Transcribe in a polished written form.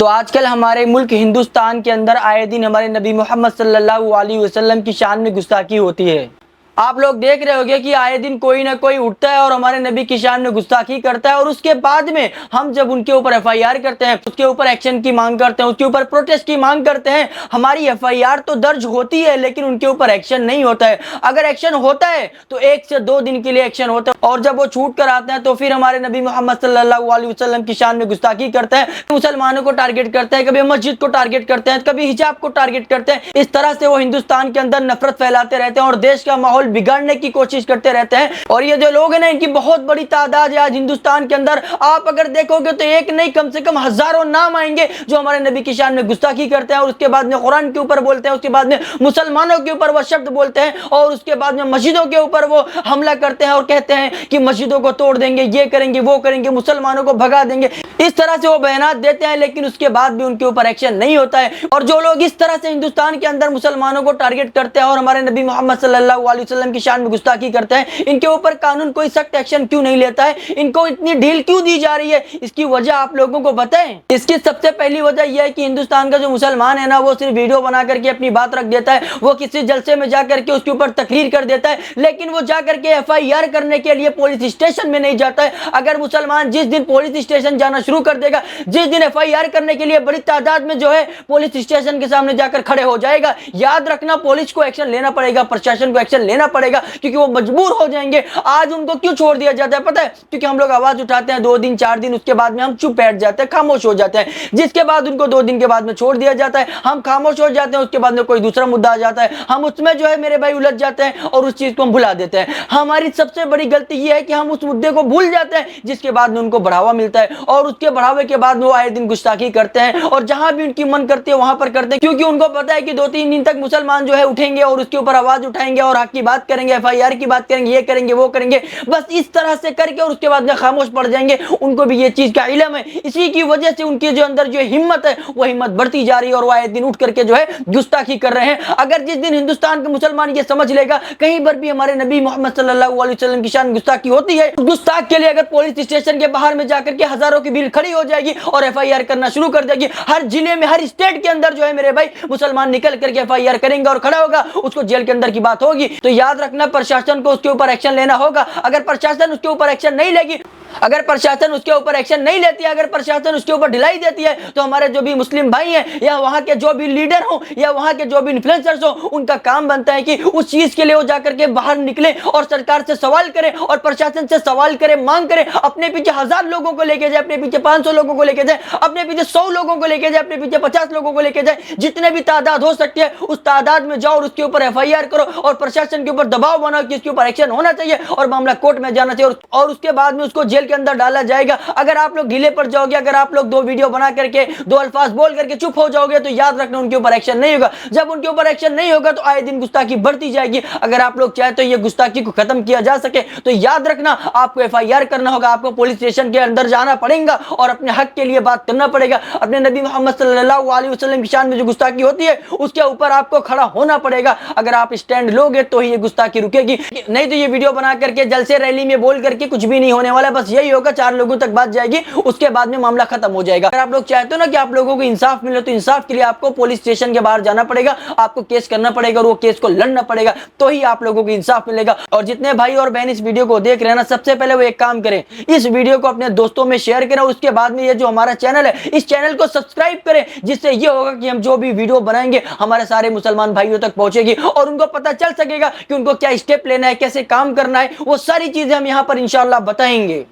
تو آج کل ہمارے ملک ہندوستان کے اندر آئے دن ہمارے نبی محمد صلی اللہ علیہ وسلم کی شان میں گستاخی ہوتی ہے۔ آپ لوگ دیکھ رہے ہوگے کہ آئے دن کوئی نہ کوئی اٹھتا ہے اور ہمارے نبی کی شان میں گستاخی کرتا ہے، اور اس کے بعد میں ہم جب ان کے اوپر ایف آئی آر کرتے ہیں، اس کے اوپر ایکشن کی مانگ کرتے ہیں، اس کے اوپر پروٹیسٹ کی مانگ کرتے ہیں، ہماری ایف آئی آر تو درج ہوتی ہے لیکن ان کے اوپر ایکشن نہیں ہوتا ہے۔ اگر ایکشن ہوتا ہے تو 1 سے 2 دن کے لیے ایکشن ہوتا ہے، اور جب وہ چھوٹ کر آتے ہیں تو پھر ہمارے نبی محمد صلی اللہ علیہ وسلم کی شان میں گستاخی کرتے ہیں، مسلمانوں کو ٹارگٹ کرتے ہیں، کبھی مسجد کو ٹارگٹ کرتے ہیں، کبھی حجاب کو ٹارگٹ کرتے ہیں۔ اس طرح سے وہ ہندوستان کے اندر نفرت پھیلاتے رہتے ہیں اور دیش کا ماحول بگاڑنے کی کوشش کرتے رہتے ہیں۔ اور یہ جو لوگ ہیں نا، ان کی بہت بڑی تعداد ہے آج ہندوستان کے اندر۔ آپ اگر دیکھو گے تو ایک نہیں، کم سے کم ہزاروں نام آئیں گے جو ہمارے نبی کی شان میں گستاخی کرتے ہیں، اور اس کے بعد میں قرآن کے اوپر بولتے ہیں، اس کے بعد میں مسلمانوں کے اوپر وہ شبد بولتے ہیں، اور اس کے بعد میں مسجدوں کے اوپر وہ حملہ کرتے ہیں اور کہتے ہیں کہ مسجدوں کو توڑ دیں گے، یہ کریں گے، وہ کریں گے، مسلمانوں کو بھگا دیں گے۔ اس طرح سے وہ بیانات دیتے ہیں لیکن اس کے بعد بھی ان کے اوپر ایکشن نہیں ہوتا ہے۔ اور جو لوگ اس طرح سے ہندوستان کے اندر مسلمانوں کو ٹارگٹ کرتے ہیں اور ہمارے نبی محمد صلی اللہ علیہ وسلم کی شان میں گستاخی کرتے ہیں، ان کے اوپر قانون کوئی سخت ایکشن کیوں نہیں لیتا ہے؟ ان کو اتنی ڈھیل کیوں دی جا رہی ہے؟ اس کی وجہ آپ لوگوں کو بتائیں۔ اس کی سب سے پہلی وجہ یہ ہے کہ ہندوستان کا جو مسلمان ہے نا، وہ صرف ویڈیو بنا کر کے اپنی بات رکھ دیتا ہے، وہ کسی جلسے میں جا کر کے اس کے اوپر تقریر کر دیتا ہے، لیکن وہ جا کر کے ایف آئی آر کرنے کے لیے پولیس اسٹیشن میں نہیں جاتا ہے۔ اگر مسلمان جس دن پولیس اسٹیشن جانا شروع کر دے گا، جس دن ایف آئی آر کرنے کے لیے بڑی تعداد میں جو ہے پولیس اسٹیشن کے سامنے جا کر کھڑے ہو جائے گا، یاد رکھنا پولیس کو ایکشن لینا پڑے گا، پرشاسن کو ایکشن لینا پڑے گا، کیونکہ وہ مجبور ہو جائیں گے۔ آج ان کو کیوں چھوڑ دیا جاتا ہے پتہ ہے؟ کیونکہ ہم لوگ آواز اٹھاتے ہیں 2 دن 4 دن، اس کے بعد میں ہم چپ بیٹھ جاتے ہیں، خاموش ہو جاتے ہیں، جس کے بعد ان کو 2 دن کے بعد میں چھوڑ دیا جاتا ہے، ہم خاموش ہو جاتے ہیں، اس کے بعد میں کوئی دوسرا مدعا آ جاتا ہے، ہم اس میں جو ہے میرے بھائی الجھ جاتے ہیں اور اس چیز کو ہم بھلا دیتے ہیں۔ ہماری سب سے بڑی غلطی یہ ہے کہ ہم اس مدعے کو بھول جاتے ہیں جس کے بعد میں ان کو بڑھاوا ملتا ہے، اور اس کے بڑھاوے کے بعد وہ آئے دن گستاخی کرتے ہیں، اور جہاں بھی ان کی من کرتی ہے وہاں پر کرتے ہیں، کیونکہ ان کو پتا ہے کہ 2-3 دن تک مسلمان جو ہے اٹھیں گے اور اس کے اوپر آواز اٹھائیں گے اور حق کی بات کریں گے، ایف آئی آر کی بات کریں گے، یہ کریں گے، وہ کریں گے، بس اس طرح سے کر کے اور اس کے بعد میں خاموش پڑ جائیں گے۔ ان کو بھی یہ چیز کا علم ہے، اسی کی وجہ سے ان کے جو اندر جو ہمت ہے وہ ہمت بڑھتی جا رہی ہے، اور وہ آئے دن اٹھ کر کے جو ہے گستاخی کر رہے ہیں۔ اگر جس دن ہندوستان کا مسلمان یہ سمجھ لے گا کہیں پر بھی ہمارے نبی محمد صلی اللہ علیہ وسلم کی شان گستاخی ہوتی ہے، گستاخ کے لیے اگر پولیس اسٹیشن کے باہر میں جا کر کے ہزاروں کی بھیڑ کھڑی ہو جائے گی اور ایف آئی آر کرنا شروع کر دے گی، ہر ضلع میں ہر اسٹیٹ کے اندر جو ہے میرے بھائی مسلمان نکل کر کے ایف آئی آر کریں گے اور کھڑا ہوگا، اس کو جیل کے اندر کی بات ہوگی، تو یاد رکھنا پرشاسن کو اس کے اوپر ایکشن لینا ہوگا۔ اگر پرشاسن اس کے اوپر ایکشن نہیں لے گی، اگر پرشاسن اس کے اوپر ایکشن نہیں لیتی ہے، اگر پرشاسن اس کے اوپر ڈھلائی دیتی ہے، تو ہمارے جو بھی مسلم بھائی ہیں یا وہاں کے جو بھی لیڈر ہوں یا وہاں کے جو بھی انفلوئنسرز ہوں، ان کا کام بنتا ہے کہ اس چیز کے لیے وہ جا کر کے باہر نکلے اور سرکار سے سوال کرے اور پرشاسن سے سوال کرے، مانگ کرے، اپنے پیچھے 1000 لوگوں کو لے کے جائے، اپنے پیچھے 500 لوگوں کو لے کے جائے، اپنے پیچھے 100 لوگوں کو لے کے جائے، اپنے پیچھے 50 لوگوں کو لے کے جائے، جتنے بھی تعداد ہو سکتی ہے اس تعداد میں جاؤ اور اس کے اوپر ایف آئی آر کرو اور پرشاسن کے اوپر دباؤ بناؤ کہ اس کے اوپر ایکشن ہونا چاہیے اور معاملہ کورٹ میں جانا چاہیے، اور اس کے بعد میں اس کو جیل کے اندر ڈالا جائے گا۔ اگر آپ لوگ ڈھیلے پڑ جاؤ گے، اگر آپ لوگ 2 ویڈیو بنا کر کے 2 الفاظ بول کر کے چپ ہو جاؤ گے، تو یاد رکھنا ان کے اوپر ایکشن نہیں ہوگا۔ جب ان کے اوپر ایکشن نہیں ہوگا تو آئے دن گستاخی بڑھتی جائے گی۔ اگر آپ لوگ چاہتے ہو یہ گستاخی کو ختم کیا جا سکے تو یاد رکھنا آپ کو ایف آئی آر کرنا ہوگا، آپ کو پولیس اسٹیشن کے اندر جانا پڑے گا اور اپنے حق کے لیے بات کرنا پڑے گا۔ اپنے نبی محمد صلی اللہ علیہ وسلم کی شان میں جو گستاخی ہوتی ہے اس کے اوپر آپ کو کھڑا ہونا پڑے گا۔ اگر آپ اسٹینڈ لوگے تو ہی یہ گستاخی رکے گی، نہیں تو یہ ویڈیو بنا کر کے جلسے ریلی میں بول کر کے کچھ بھی نہیں ہونے والا، بس یہی ہوگا 4 لوگوں تک بات جائے گی، اس کے بعد میں معاملہ ختم ہو جائے گا۔ اگر آپ لوگ چاہتے ہو نا کہ آپ لوگوں کو انصاف ملے تو انصاف کے لیے آپ کو پولیس اسٹیشن کے باہر جانا پڑے گا، آپ کو کیس کرنا پڑے گا اور وہ کیس کو لڑنا پڑے گا، تو ہی آپ لوگوں کو انصاف ملے گا۔ اور جتنے بھائی اور بہن اس ویڈیو کو دیکھ رہے ہیں نا، سب سے پہلے وہ ایک کام کریں، اس ویڈیو کو اپنے دوستوں میں شیئر کریں، اس کے بعد میں یہ جو ہمارا چینل ہے اس چینل کو سبسکرائب کریں، جس سے یہ ہوگا کہ ہم جو بھی ویڈیو بنائیں گے ہمارے سارے مسلمان بھائیوں تک پہنچے گی اور ان کو پتہ چل سکے گا کہ ان کو کیا اسٹیپ لینا ہے، کیسے کام کرنا ہے، وہ ساری چیزیں ہم یہاں پر انشاءاللہ بتائیں گے۔